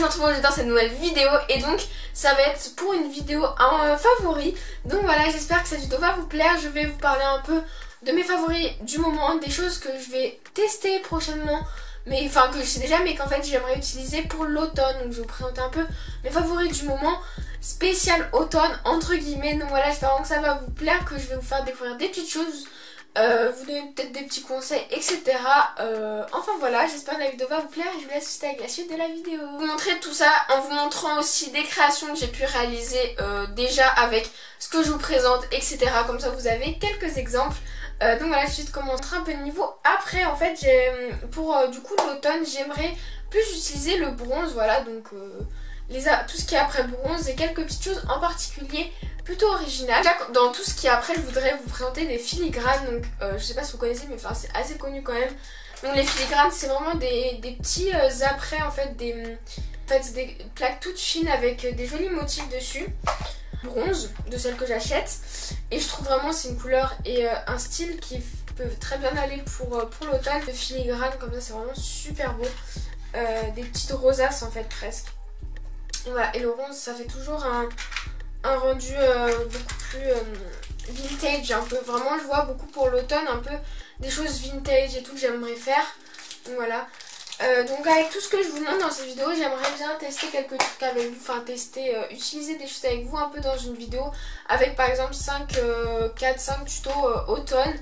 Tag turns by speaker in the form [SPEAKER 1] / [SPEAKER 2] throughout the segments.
[SPEAKER 1] je vous retrouve aujourd'hui dans cette nouvelle vidéo et donc ça va être pour une vidéo en favori. Donc voilà, j'espère que cette vidéo va vous plaire. Je vais vous parler un peu de mes favoris du moment, des choses que je vais tester prochainement, mais enfin que je sais déjà mais qu'en fait j'aimerais utiliser pour l'automne. Donc je vais vous présenter un peu mes favoris du moment, spécial automne entre guillemets. Donc voilà, j'espère que ça va vous plaire, que je vais vous faire découvrir des petites choses, vous donner peut-être des petits conseils, etc. Enfin voilà, j'espère que la vidéo va vous plaire et je vous laisse juste avec la suite de la vidéo. Je vais vous montrer tout ça en vous montrant aussi des créations que j'ai pu réaliser déjà avec ce que je vous présente, etc. Comme ça vous avez quelques exemples. Donc voilà, je vais commencer un peu de niveau. Après en fait, pour du coup l'automne, j'aimerais plus utiliser le bronze, voilà, donc tout ce qui est après bronze et quelques petites choses en particulier plutôt originales. Dans tout ce qui est après, je voudrais vous présenter des filigranes. Donc je sais pas si vous connaissez, mais enfin c'est assez connu quand même. Donc les filigranes, c'est vraiment des petits apprêts en fait, des plaques toutes fines avec des jolis motifs dessus. Bronze, de celles que j'achète, et je trouve vraiment c'est une couleur et un style qui peut très bien aller pour l'automne. Le filigrane comme ça, c'est vraiment super beau, des petites rosaces en fait presque. Voilà, et le bronze ça fait toujours un rendu beaucoup plus vintage un peu. Vraiment je vois beaucoup pour l'automne un peu des choses vintage et tout que j'aimerais faire. Donc voilà. Donc avec tout ce que je vous montre dans cette vidéo, j'aimerais bien tester quelques trucs avec vous, enfin utiliser des choses avec vous un peu dans une vidéo avec par exemple 4-5 tutos automne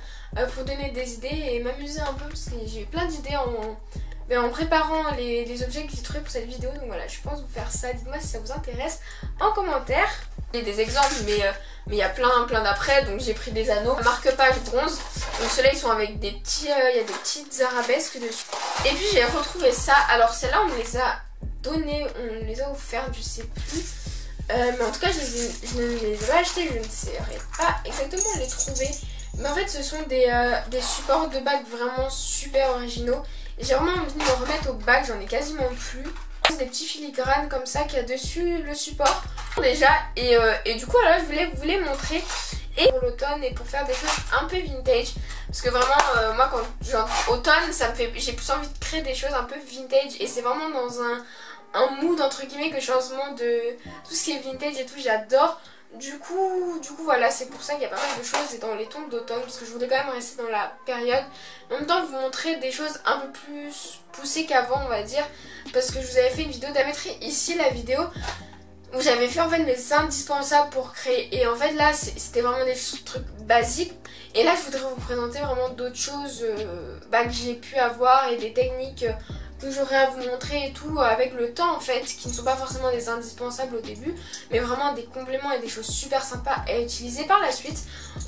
[SPEAKER 1] pour donner des idées et m'amuser un peu parce que j'ai eu plein d'idées en préparant les objets que j'ai trouvés pour cette vidéo. Donc voilà, je pense vous faire ça, dites-moi si ça vous intéresse en commentaire. J'ai des exemples mais il y a plein d'après, donc j'ai pris des anneaux marque-page bronze. Donc ceux-là ils sont avec des petits, il y a des petites arabesques dessus. Et puis j'ai retrouvé ça, alors celles-là on me les a données, on les a offertes, je sais plus. Mais en tout cas je ne les ai pas achetées, je ne saurais pas exactement les trouver. Mais en fait ce sont des supports de bague vraiment super originaux. Et j'ai vraiment envie de me remettre au bac, j'en ai quasiment plus. Des petits filigranes comme ça qu'il y a dessus le support déjà, et du coup là je voulais vous les montrer et pour l'automne et pour faire des choses un peu vintage parce que vraiment moi quand genre automne ça me fait, j'ai plus envie de créer des choses un peu vintage et c'est vraiment dans un mood entre guillemets que je suis en ce moment de tout ce qui est vintage et tout, j'adore. Du coup voilà, c'est pour ça qu'il y a pas mal de choses et dans les tons d'automne parce que je voulais quand même rester dans la période. En même temps vous montrer des choses un peu plus poussées qu'avant on va dire, parce que je vous avais fait une vidéo, je mettrai ici la vidéo où j'avais fait en fait mes indispensables pour créer, et en fait là c'était vraiment des trucs basiques et là je voudrais vous présenter vraiment d'autres choses que j'ai pu avoir et des techniques que j'aurais à vous montrer et tout avec le temps en fait, qui ne sont pas forcément des indispensables au début mais vraiment des compléments et des choses super sympas à utiliser par la suite.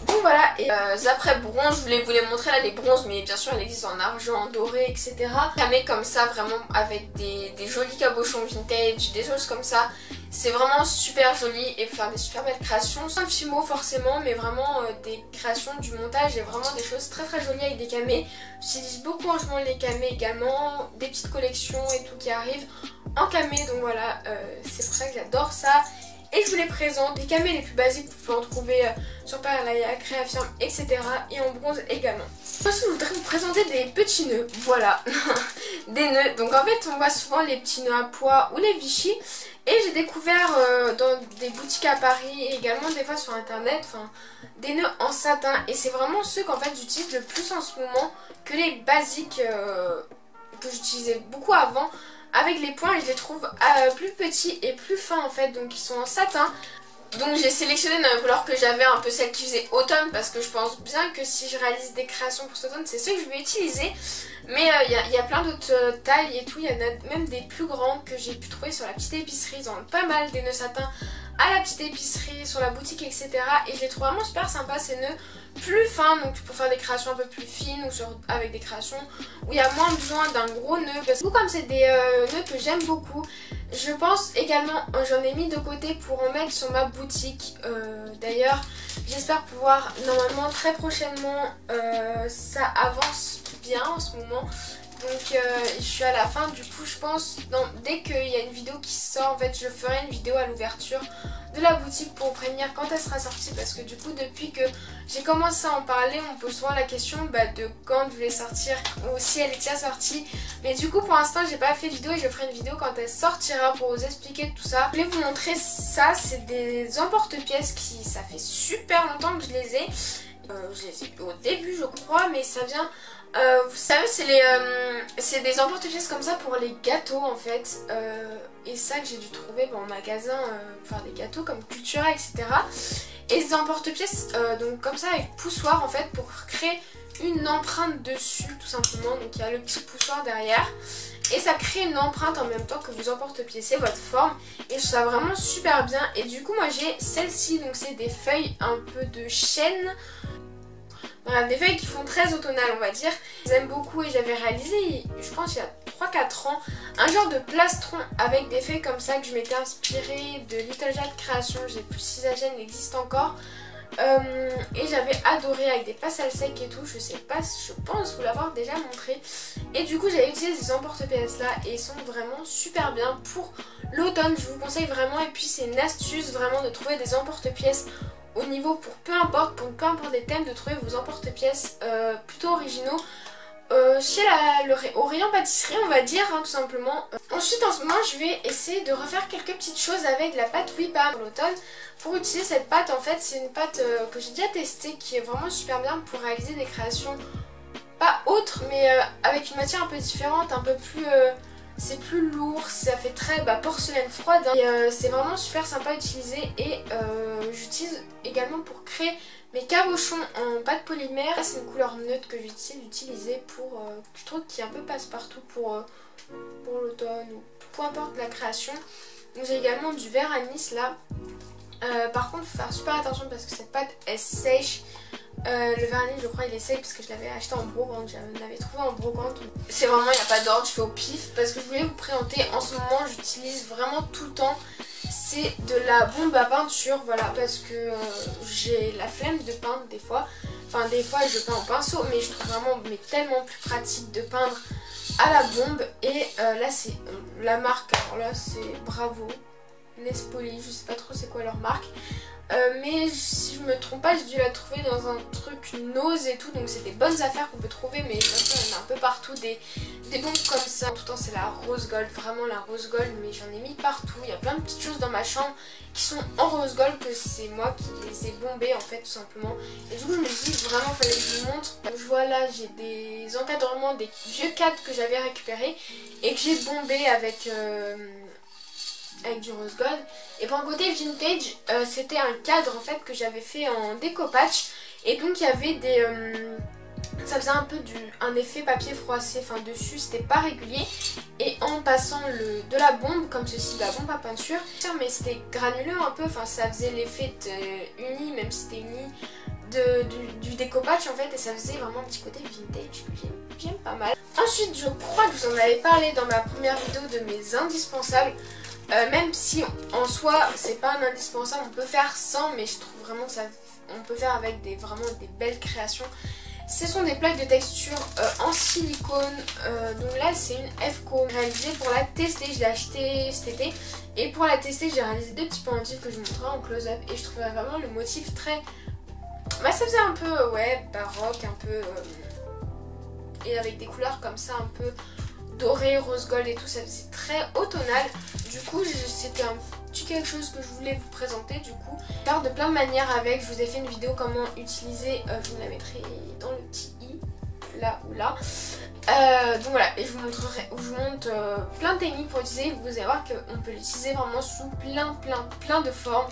[SPEAKER 1] Donc voilà, et après bronze, je voulais vous les montrer là, les bronzes, mais bien sûr elles existent en argent, en doré, etc. Camé comme ça vraiment avec des jolis cabochons vintage, des choses comme ça. C'est vraiment super joli et faire des super belles créations, sans fimo forcément, mais vraiment des créations, du montage et vraiment des choses très jolies avec des camés. J'utilise beaucoup en ce moment les camés également, des petites collections et tout qui arrivent en camé, donc voilà, c'est pour ça que j'adore ça. Et je vous les présente, les camés les plus basiques, vous pouvez en trouver sur Paralaya, Créafirm, etc. et en bronze également. Ensuite, je voudrais vous présenter des petits nœuds, voilà, des nœuds. Donc en fait, on voit souvent les petits nœuds à pois ou les Vichy. Et j'ai découvert dans des boutiques à Paris et également des fois sur internet, des nœuds en satin. Et c'est vraiment ceux qu'en fait j'utilise le plus en ce moment, que les basiques que j'utilisais beaucoup avant avec les points, et je les trouve plus petits et plus fins en fait, donc ils sont en satin. Donc j'ai sélectionné dans la couleur que j'avais, un peu celle qui faisait automne, parce que je pense bien que si je réalise des créations pour cet automne, c'est ceux que je vais utiliser. Mais il y a plein d'autres tailles et tout, il y en a même des plus grands que j'ai pu trouver sur la petite épicerie. Ils ont pas mal des nœuds satins à la petite épicerie, sur la boutique, etc. Et je les trouve vraiment super sympas ces nœuds plus fins, donc pour faire des créations un peu plus fines ou avec des créations où il y a moins besoin d'un gros nœud. Parce que comme c'est des nœuds que j'aime beaucoup, je pense également, j'en ai mis de côté pour en mettre sur ma boutique. D'ailleurs, j'espère pouvoir normalement très prochainement, ça avance bien en ce moment. Donc je suis à la fin, du coup je pense, non, dès qu'il y a une vidéo qui sort, en fait je ferai une vidéo à l'ouverture de la boutique pour vous prévenir quand elle sera sortie, parce que du coup depuis que j'ai commencé à en parler, on me pose souvent la question de quand je vais sortir ou si elle est déjà sortie. Mais du coup pour l'instant j'ai pas fait de vidéo et je ferai une vidéo quand elle sortira pour vous expliquer tout ça. Je vais vous montrer ça, c'est des emporte-pièces qui, ça fait super longtemps que je les ai. Je les ai eu au début je crois, mais ça vient... vous savez c'est des emporte-pièces comme ça pour les gâteaux en fait, et ça que j'ai dû trouver en magasin, faire des gâteaux comme Cultura etc. Et ces emporte-pièces donc comme ça avec poussoir en fait pour créer une empreinte dessus tout simplement. Donc il y a le petit poussoir derrière et ça crée une empreinte en même temps que vous emporte-piècez votre forme, et je trouve ça vraiment super bien. Et du coup moi j'ai celle-ci, donc c'est des feuilles un peu de chêne. Voilà, des feuilles qui font très automnales on va dire. J'aime beaucoup et j'avais réalisé, je pense il y a 3-4 ans, un genre de plastron avec des feuilles comme ça que je m'étais inspirée de Little Jade Création. J'ai plus si sa chaîne existe encore. Et j'avais adoré avec des passes sec et tout, je sais pas, je pense vous l'avoir déjà montré. Et du coup j'avais utilisé ces emporte-pièces là et ils sont vraiment super bien pour l'automne, je vous conseille vraiment. Et puis c'est une astuce vraiment de trouver des emporte-pièces au niveau pour peu importe les thèmes, de trouver vos emporte-pièces plutôt originaux chez au rayon pâtisserie on va dire, tout simplement. Ensuite en ce moment je vais essayer de refaire quelques petites choses avec la pâte Wipa pour l'automne. Pour utiliser cette pâte en fait c'est une pâte que j'ai déjà testée qui est vraiment super bien pour réaliser des créations pas autres mais avec une matière un peu différente, un peu plus... c'est plus lourd, ça fait très porcelaine froide hein. Et c'est vraiment super sympa à utiliser. Et j'utilise également pour créer mes cabochons en pâte polymère. C'est une couleur neutre que j'essaie d'utiliser pour... je trouve qu'il y a un peu passe-partout pour l'automne ou peu importe la création. Donc j'ai également du verre anis là. Par contre il faut faire super attention parce que cette pâte elle sèche. Le vernis je crois il est sec parce que je l'avais acheté en brocante, je l'avais trouvé en brocante. C'est vraiment, il n'y a pas d'ordre, je fais au pif parce que je voulais vous présenter. En ce moment j'utilise vraiment tout le temps, c'est de la bombe à peinture, voilà, parce que j'ai la flemme de peindre des fois. Enfin des fois je peins au pinceau, mais je trouve vraiment tellement plus pratique de peindre à la bombe. Et là c'est la marque, alors là c'est Bravo, Nespoli, je sais pas trop c'est quoi leur marque. Mais si je me trompe pas j'ai dû la trouver dans un truc Nose et tout, donc c'est des bonnes affaires qu'on peut trouver. Mais de toute façon il y en a un peu partout des bombes comme ça. Tout le temps c'est la rose gold, vraiment la rose gold, mais j'en ai mis partout. Il y a plein de petites choses dans ma chambre qui sont en rose gold que c'est moi qui les ai bombées en fait tout simplement. Et du coup je me dis vraiment fallait que je vous montre. Je vois là j'ai des encadrements, des vieux cadres que j'avais récupérés et que j'ai bombé avec du rose gold. Et pour un côté vintage c'était un cadre en fait que j'avais fait en découpage, et donc il y avait des ça faisait un peu un effet papier froissé, enfin dessus c'était pas régulier, et en passant de la bombe comme ceci, de la bombe à peinture, mais c'était granuleux un peu, enfin ça faisait l'effet uni, même si c'était uni du découpage en fait, et ça faisait vraiment un petit côté vintage que j'aime pas mal. Ensuite je crois que je vous en avais parlé dans ma première vidéo de mes indispensables. Même si en soi c'est pas un indispensable, on peut faire sans, mais je trouve vraiment que on peut faire avec vraiment des belles créations. Ce sont des plaques de texture en silicone, donc là c'est une FCO réalisée pour la tester, je l'ai achetée cet été. Et pour la tester j'ai réalisé deux petits pendentifs que je vous montrerai en close-up, et je trouvais vraiment le motif très... ça faisait un peu baroque, un peu... et avec des couleurs comme ça un peu... doré, rose gold et tout, ça faisait très automnal. Du coup c'était un petit quelque chose que je voulais vous présenter. Du coup faire de plein de manières avec, je vous ai fait une vidéo comment utiliser, je vous la mettrai dans le petit i là ou là. Donc voilà, et je vous montre plein de techniques pour utiliser. Vous allez voir qu'on peut l'utiliser vraiment sous plein de formes.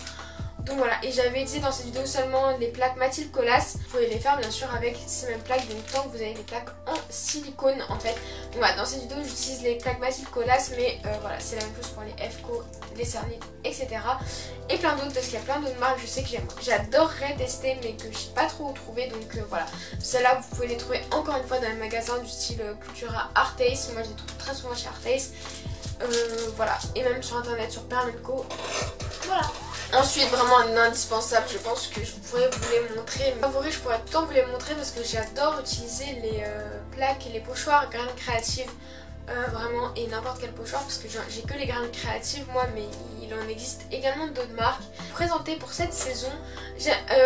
[SPEAKER 1] Donc voilà, et j'avais utilisé dans cette vidéo seulement les plaques Mathilde Colas. Vous pouvez les faire bien sûr avec ces mêmes plaques, donc tant que vous avez des plaques en silicone en fait. Donc voilà, dans cette vidéo j'utilise les plaques Mathilde Colas, mais voilà, c'est la même chose pour les FCO, les Cernit, etc. Et plein d'autres, parce qu'il y a plein d'autres marques, je sais que j'adorerais tester, mais que je sais pas trop où trouver. Donc voilà, celles-là vous pouvez les trouver encore une fois dans les magasins du style Cultura, Artace. Moi je les trouve très souvent chez Artace. Voilà, et même sur internet, sur Perle & Co. Voilà. Ensuite, vraiment un indispensable, je pense que je pourrais vous les montrer. Mes favoris, je pourrais tout le temps vous les montrer parce que j'adore utiliser les plaques et les pochoirs graines créatives. Vraiment, et n'importe quel pochoir parce que j'ai que les graines créatives moi, mais il en existe également d'autres marques. Présenter pour cette saison,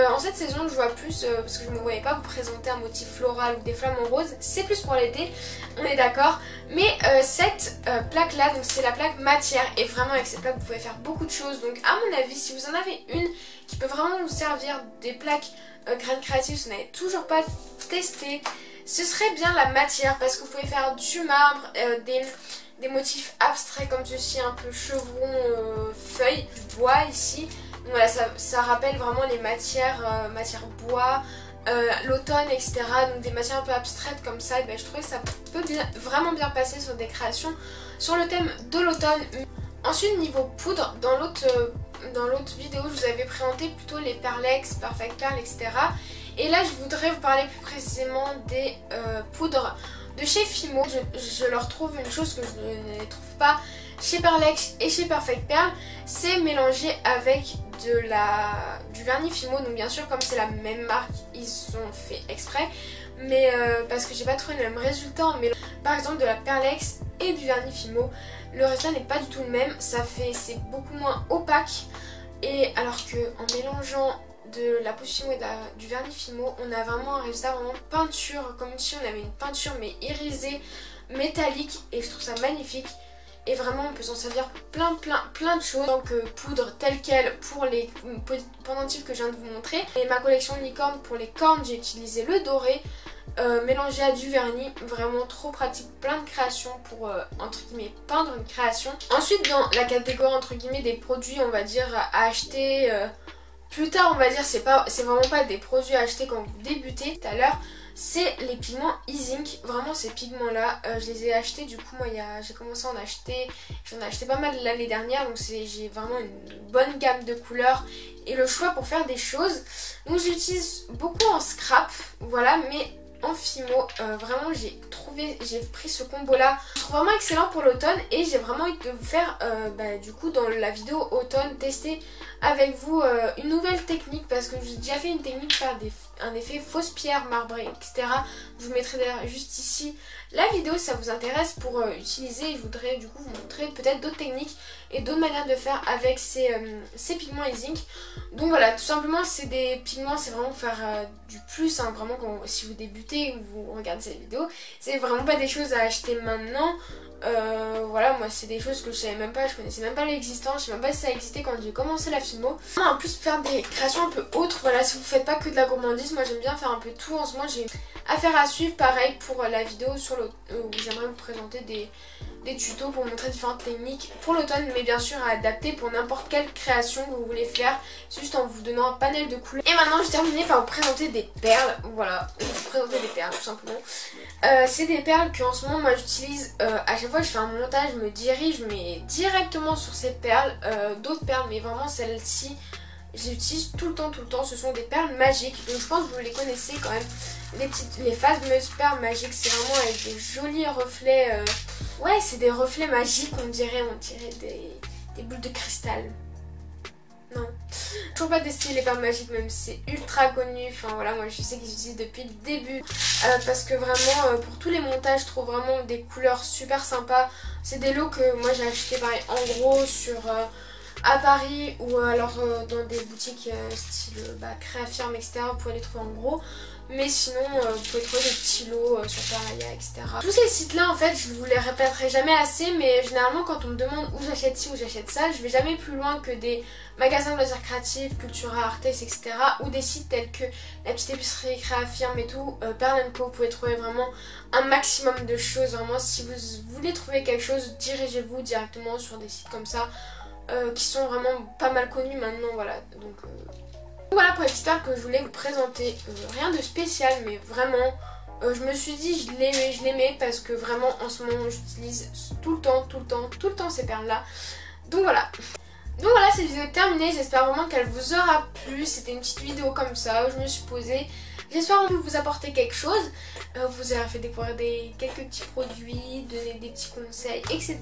[SPEAKER 1] en cette saison je vois plus, parce que je ne me voyais pas vous présenter un motif floral ou des flamants roses, c'est plus pour l'été, on est d'accord. Mais cette plaque là, donc c'est la plaque matière, et vraiment avec cette plaque vous pouvez faire beaucoup de choses. Donc à mon avis, si vous en avez une qui peut vraiment vous servir, des plaques graines créatives, si vous n'avez toujours pas testé, ce serait bien la matière parce que vous pouvez faire du marbre, des motifs abstraits comme ceci, un peu chevron, feuille, du bois ici. Donc voilà, ça rappelle vraiment les matières, matière bois, l'automne, etc. Donc des matières un peu abstraites comme ça. Et ben, je trouvais que ça peut vraiment bien passer sur des créations sur le thème de l'automne. Ensuite, niveau poudre, dans l'autre vidéo, je vous avais présenté plutôt les Perlex, Perfect Perl, etc. Et là, je voudrais vous parler plus précisément des poudres de chez Fimo. Je leur trouve une chose que je ne trouve pas chez Perlex et chez Perfect Perl, c'est mélanger avec du vernis Fimo. Donc bien sûr, comme c'est la même marque, ils sont fait exprès. Mais parce que j'ai pas trouvé le même résultat en mélangeant par exemple de la Perlex et du vernis Fimo. Le résultat n'est pas du tout le même, c'est beaucoup moins opaque. Et alors que en mélangeant de la peau Fimo et du vernis Fimo, on a vraiment un résultat vraiment peinture, comme si on avait une peinture mais irisée, métallique, et je trouve ça magnifique. Et vraiment on peut s'en servir pour plein de choses, donc poudre telle quelle pour les pendentifs que je viens de vous montrer. Et ma collection licorne, pour les cornes j'ai utilisé le doré mélangé à du vernis, vraiment trop pratique, plein de créations pour entre guillemets peindre une création. Ensuite dans la catégorie entre guillemets des produits on va dire à acheter plus tard, on va dire, c'est vraiment pas des produits à acheter quand vous débutez tout à l'heure, c'est les pigments E-Zinc. Vraiment ces pigments là, je les ai achetés du coup, moi j'ai commencé à en acheter, j'en ai acheté pas mal l'année dernière, donc j'ai vraiment une bonne gamme de couleurs et le choix pour faire des choses. Donc j'utilise beaucoup en scrap, voilà, mais en Fimo, vraiment j'ai pris ce combo là, je trouve vraiment excellent pour l'automne et j'ai vraiment envie de vous faire du coup dans la vidéo automne tester avec vous une nouvelle technique, parce que j'ai déjà fait une technique de faire un effet fausse pierre marbrée, etc. Je vous mettrai d'ailleurs juste ici la vidéo si ça vous intéresse pour utiliser, et je voudrais du coup vous montrer peut-être d'autres techniques et d'autres manières de faire avec ces pigments E-Zinc. Donc voilà, tout simplement c'est des pigments, c'est vraiment faire du plus, hein, vraiment si vous débutez ou vous regardez cette vidéo, c'est vraiment pas des choses à acheter maintenant. Voilà, moi c'est des choses que je savais même pas, je connaissais même pas l'existence, je sais même pas si ça existait quand j'ai commencé la Fimo. En plus faire des créations un peu autres, voilà, si vous faites pas que de la gourmandise, moi j'aime bien faire un peu tout. En ce moment j'ai affaire à suivre, pareil pour la vidéo sur où j'aimerais vous présenter des tutos pour montrer différentes techniques pour l'automne, mais bien sûr à adapter pour n'importe quelle création que vous voulez faire, juste en vous donnant un panel de couleurs. Et maintenant je termine par vous présenter des perles, voilà, je vais vous présenter des perles tout simplement. C'est des perles que en ce moment moi j'utilise, à chaque fois que je fais un montage, je me dirige mais directement sur ces perles, d'autres perles, mais vraiment celles-ci je les utilise tout le temps, ce sont des perles magiques, donc je pense que vous les connaissez quand même, les fameuses perles magiques, c'est vraiment avec des jolis reflets, ouais c'est des reflets magiques on dirait des boules de cristal. Non, toujours pas testé les perles magiques, même si c'est ultra connu, enfin voilà, moi je sais qu'ils utilisent depuis le début, parce que vraiment pour tous les montages je trouve vraiment des couleurs super sympas. C'est des lots que moi j'ai acheté pareil en gros à Paris ou alors dans des boutiques style Créafirm, etc. Vous pouvez les trouver en gros. Mais sinon vous pouvez trouver des petits lots sur Paria, etc. Tous ces sites là en fait je vous les répéterai jamais assez, mais généralement quand on me demande où j'achète ci ou j'achète ça, je vais jamais plus loin que des magasins de loisirs créatifs, Cultura, Artes, etc. ou des sites tels que la petite épicerie Créafirm et tout, Perl & Co. Vous pouvez trouver vraiment un maximum de choses. Vraiment si vous voulez trouver quelque chose, dirigez-vous directement sur des sites comme ça qui sont vraiment pas mal connus maintenant, voilà. Donc voilà pour les petites perles que je voulais vous présenter, rien de spécial mais vraiment je me suis dit je l'aimais parce que vraiment en ce moment j'utilise tout le temps ces perles là. Donc voilà, cette vidéo est terminée, j'espère vraiment qu'elle vous aura plu. C'était une petite vidéo comme ça où je me suis posée. J'espère vous apporter quelque chose, vous avez fait découvrir quelques petits produits, donner des petits conseils, etc.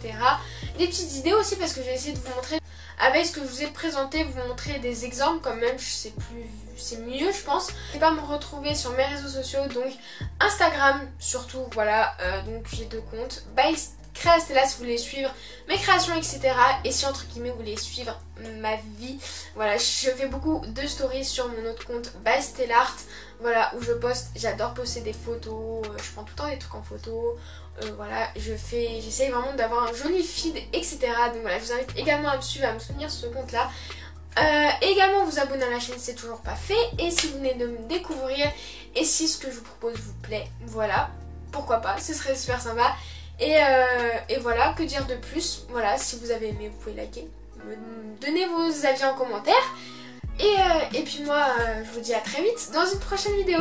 [SPEAKER 1] Des petites idées aussi parce que je vais essayer de vous montrer avec ce que je vous ai présenté, vous montrer des exemples quand même, c'est mieux je pense. N'hésitez pas à me retrouver sur mes réseaux sociaux, donc Instagram surtout, voilà, donc j'ai 2 comptes, by Créastella si vous voulez suivre mes créations etc. Et si entre guillemets vous voulez suivre ma vie, voilà, je fais beaucoup de stories sur mon autre compte by Stellart, voilà, où je poste, j'adore poster des photos, je prends tout le temps des trucs en photo, voilà, j'essaye vraiment d'avoir un joli feed etc. Donc voilà, je vous invite également à me suivre, à me soutenir sur ce compte là. Également vous abonner à la chaîne si c'est toujours pas fait, et si vous venez de me découvrir et si ce que je vous propose vous plaît, voilà, pourquoi pas, ce serait super sympa. Et voilà, que dire de plus, voilà, si vous avez aimé vous pouvez liker, me donner vos avis en commentaire, et puis moi je vous dis à très vite dans une prochaine vidéo.